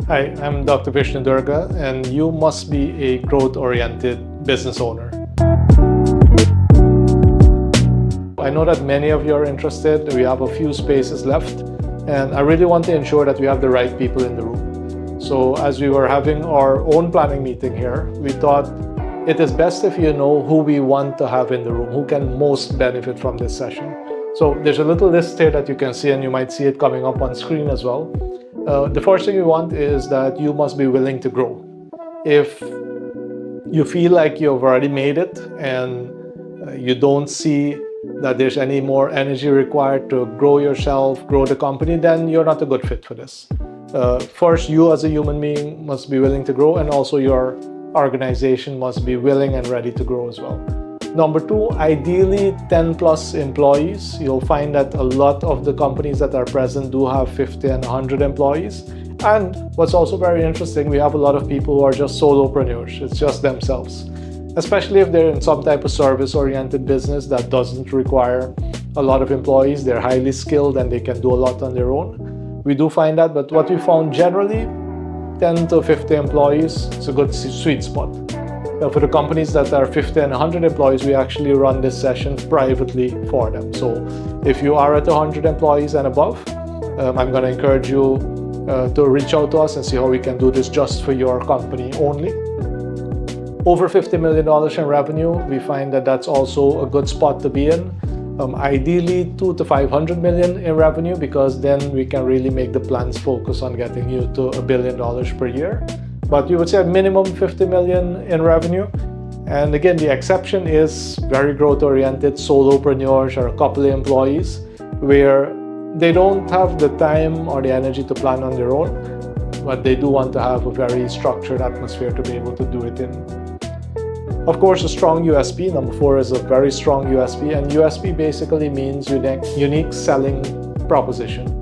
Hi, I'm Dr. Vishnu Durga, and you must be a growth-oriented business owner. I know that many of you are interested. We have a few spaces left, and I really want to ensure that we have the right people in the room. So as we were having our own planning meeting here, we thought it is best if you know who we want to have in the room, who can most benefit from this session. So there's a little list here that you can see, and you might see it coming up on screen as well. The first thing we want is that you must be willing to grow. If you feel like you've already made it and you don't see that there's any more energy required to grow yourself, grow the company, then you're not a good fit for this. First, you as a human being must be willing to grow, and also your organization must be willing and ready to grow as well. Number two, ideally 10 plus employees. You'll find that a lot of the companies that are present do have 50 and 100 employees. And what's also very interesting, we have a lot of people who are just solopreneurs. It's just themselves. Especially if they're in some type of service-oriented business that doesn't require a lot of employees. They're highly skilled and they can do a lot on their own. We do find that, but what we found generally, 10 to 50 employees, it's a good sweet spot. For the companies that are 50 and 100 employees, we actually run this session privately for them. So if you are at 100 employees and above, I'm going to encourage you to reach out to us and see how we can do this just for your company only. Over $50 million in revenue, we find that that's also a good spot to be in. Ideally 2 to 500 million in revenue, because then we can really make the plans focus on getting you to $1 billion per year. But you would say a minimum 50 million in revenue. And again, the exception is very growth-oriented solopreneurs or a couple of employees where they don't have the time or the energy to plan on their own, but they do want to have a very structured atmosphere to be able to do it in. Of course, a strong USP. Number 4 is a very strong USP, and USP basically means unique selling proposition.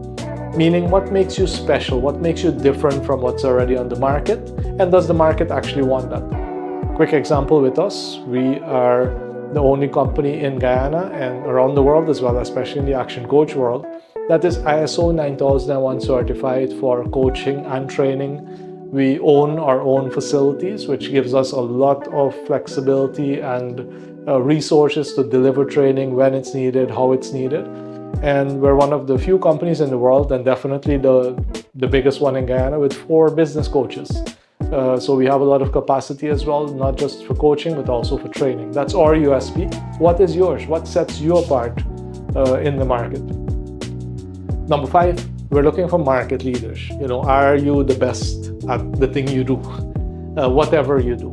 Meaning, what makes you special? What makes you different from what's already on the market? And does the market actually want that? Quick example with us, we are the only company in Guyana and around the world as well, especially in the Action Coach world, that is ISO 9001 certified for coaching and training. We own our own facilities, which gives us a lot of flexibility and resources to deliver training when it's needed, how it's needed. And we're one of the few companies in the world, and definitely the biggest one in Guyana, with 4 business coaches. So we have a lot of capacity as well, not just for coaching, but also for training. That's our USP. What is yours? What sets you apart in the market? Number 5, we're looking for market leaders. Are you the best at the thing you do? Whatever you do.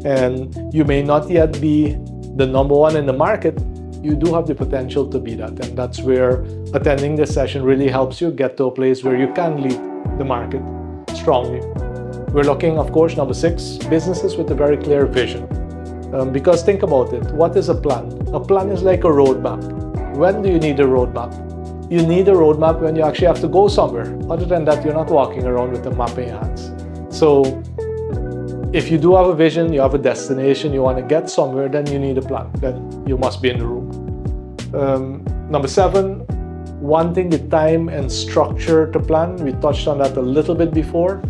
And you may not yet be the number 1 in the market. You do have the potential to be that, and that's where attending this session really helps you get to a place where you can lead the market strongly. We're looking, of course, number 6, businesses with a very clear vision. Because think about it, what is a plan? A plan is like a roadmap. When do you need a roadmap? You need a roadmap when you actually have to go somewhere. Other than that, you're not walking around with a map in your hands. So if you do have a vision, you have a destination, you want to get somewhere, then you need a plan. Then you must be in the room. Number 7, wanting the time and structure to plan. We touched on that a little bit before.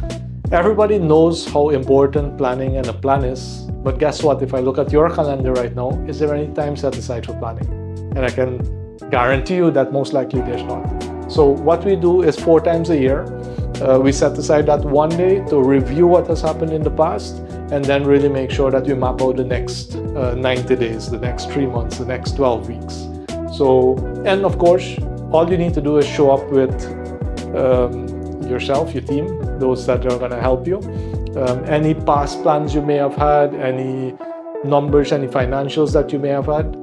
Everybody knows how important planning and a plan is. But guess what? If I look at your calendar right now, is there any time set aside for planning? And I can guarantee you that most likely there's not. So what we do is 4 times a year, we set aside that one day to review what has happened in the past, and then really make sure that we map out the next 90 days, the next 3 months, the next 12 weeks. So, and of course, all you need to do is show up with yourself, your team, those that are going to help you. Any past plans you may have had, any numbers, any financials that you may have had.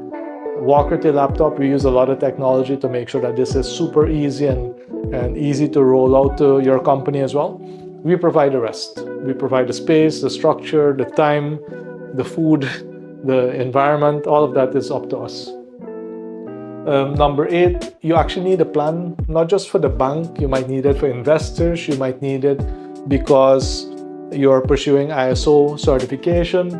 Walk with your laptop. We use a lot of technology to make sure that this is super easy and easy to roll out to your company as well. We provide the rest. We provide the space, the structure, the time, the food, the environment. All of that is up to us. Number 8, you actually need a plan, not just for the bank. You might need it for investors. You might need it because you're pursuing ISO certification.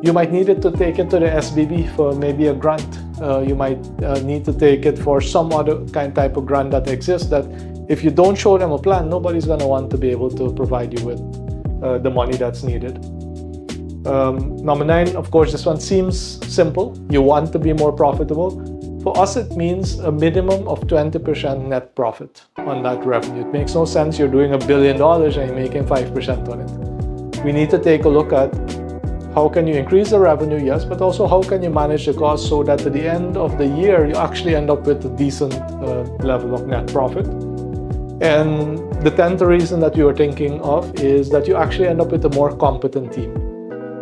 You might need it to take it to the SBB for maybe a grant. You might need to take it for some other type of grant that exists that If you don't show them a plan, nobody's going to want to be able to provide you with the money that's needed. Number 9, of course, this one seems simple. You want to be more profitable. For us, it means a minimum of 20% net profit on that revenue. It makes no sense you're doing $1 billion and you're making 5% on it. We need to take a look at how can you increase the revenue, yes, but also how can you manage the cost so that at the end of the year, you actually end up with a decent level of net profit. And the 10th reason that we were thinking of is that you actually end up with a more competent team.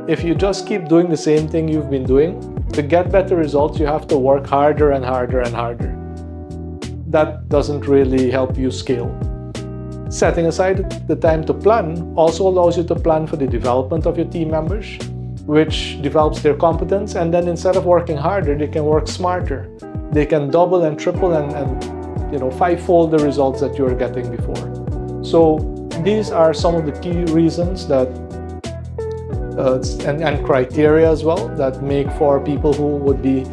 If you just keep doing the same thing you've been doing, to get better results, you have to work harder and harder and harder. That doesn't really help you scale. Setting aside the time to plan also allows you to plan for the development of your team members, which develops their competence, and then instead of working harder, they can work smarter. They can double and triple and fivefold the results that you were getting before. So these are some of the key reasons that and criteria as well that make for people who would be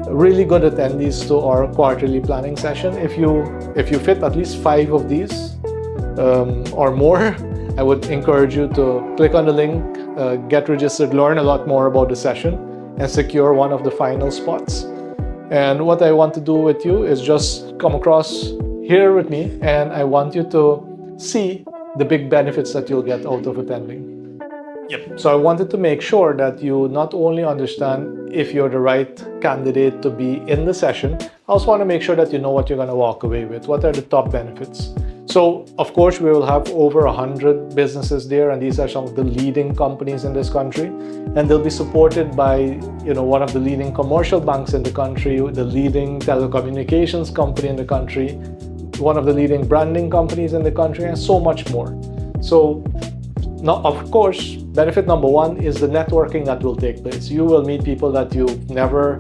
really good attendees to our quarterly planning session. If you fit at least 5 of these or more, I would encourage you to click on the link, get registered, learn a lot more about the session, and secure one of the final spots. And what I want to do with you is just come across here with me, and I want you to see the big benefits that you'll get out of attending. Yep. So I wanted to make sure that you not only understand if you're the right candidate to be in the session, I also want to make sure that you know what you're going to walk away with. What are the top benefits? So, of course, we will have over 100 businesses there, and these are some of the leading companies in this country. And they'll be supported by, one of the leading commercial banks in the country, the leading telecommunications company in the country, one of the leading branding companies in the country, and so much more. So, now, of course, benefit number 1 is the networking that will take place. You will meet people that you've never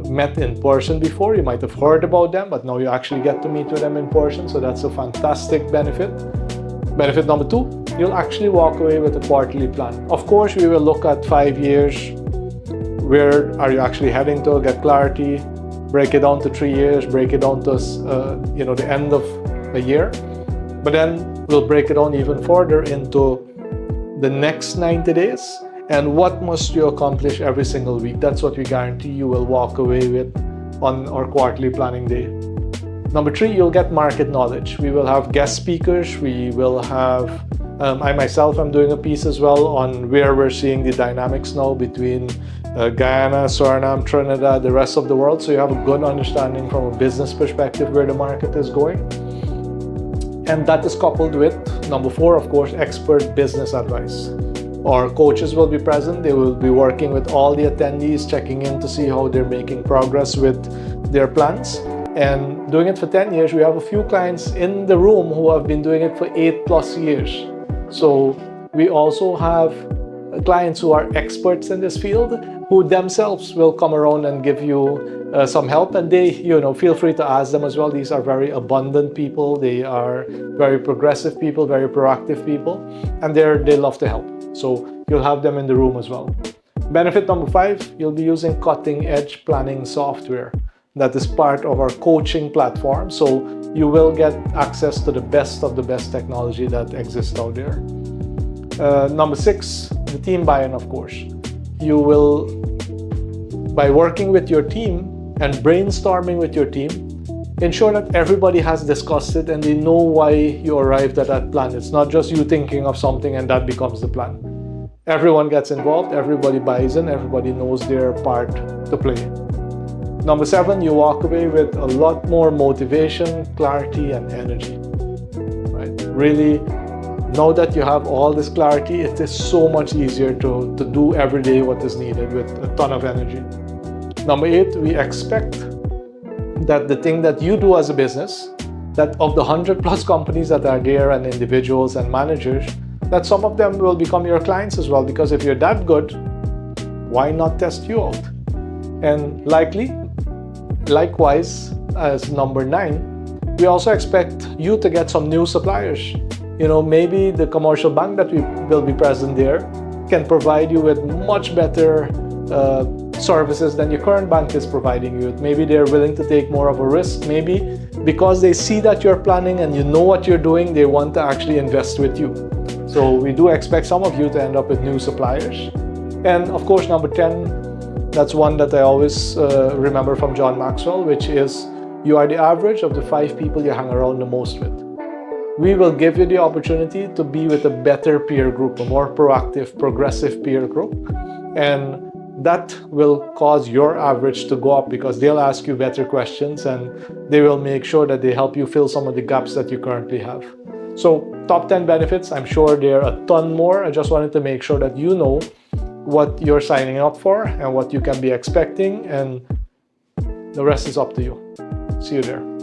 met in person before. You might have heard about them, but now you actually get to meet with them in person. So that's a fantastic benefit. Benefit number 2, you'll actually walk away with a quarterly plan. Of course, we will look at 5 years. Where are you actually heading to? Get clarity. Break it down to 3 years. Break it down to the end of a year. But then we'll break it down even further into the next 90 days and what must you accomplish every single week. That's what we guarantee you will walk away with on our quarterly planning day. Number 3, you'll get market knowledge. We will have guest speakers. We will have, I myself am doing a piece as well on where we're seeing the dynamics now between Guyana, Suriname, Trinidad, the rest of the world. So you have a good understanding from a business perspective where the market is going. And that is coupled with, number 4, of course, expert business advice. Our coaches will be present. They will be working with all the attendees, checking in to see how they're making progress with their plans. And doing it for 10 years, we have a few clients in the room who have been doing it for 8+ years. So we also have clients who are experts in this field who themselves will come around and give you some help, and they, feel free to ask them as well. These are very abundant people. They are very progressive people, very proactive people, and they love to help. So you'll have them in the room as well. Benefit number 5, you'll be using cutting-edge planning software. That is part of our coaching platform. So you will get access to the best of the best technology that exists out there. Number 6, the team buy-in, of course. You will, by working with your team and brainstorming with your team, ensure that everybody has discussed it and they know why you arrived at that plan. It's not just you thinking of something and that becomes the plan. Everyone gets involved, everybody buys in, everybody knows their part to play. Number 7, you walk away with a lot more motivation, clarity, and energy. Right? Really, now that you have all this clarity, it is so much easier to do every day what is needed with a ton of energy. Number 8, we expect that the thing that you do as a business, that of the 100+ companies that are there and individuals and managers, that some of them will become your clients as well, because if you're that good, why not test you out? And likewise, as number 9, we also expect you to get some new suppliers. Maybe the commercial bank that will be present there can provide you with much better services than your current bank is providing you. Maybe they're willing to take more of a risk. Maybe because they see that you're planning and you know what you're doing, they want to actually invest with you. So we do expect some of you to end up with new suppliers. And of course, number 10, that's one that I always remember from John Maxwell, which is you are the average of the 5 people you hang around the most with. We will give you the opportunity to be with a better peer group, a more proactive, progressive peer group. And that will cause your average to go up because they'll ask you better questions and they will make sure that they help you fill some of the gaps that you currently have. So top 10 benefits, I'm sure there are a ton more. I just wanted to make sure that you know what you're signing up for and what you can be expecting, and the rest is up to you. See you there.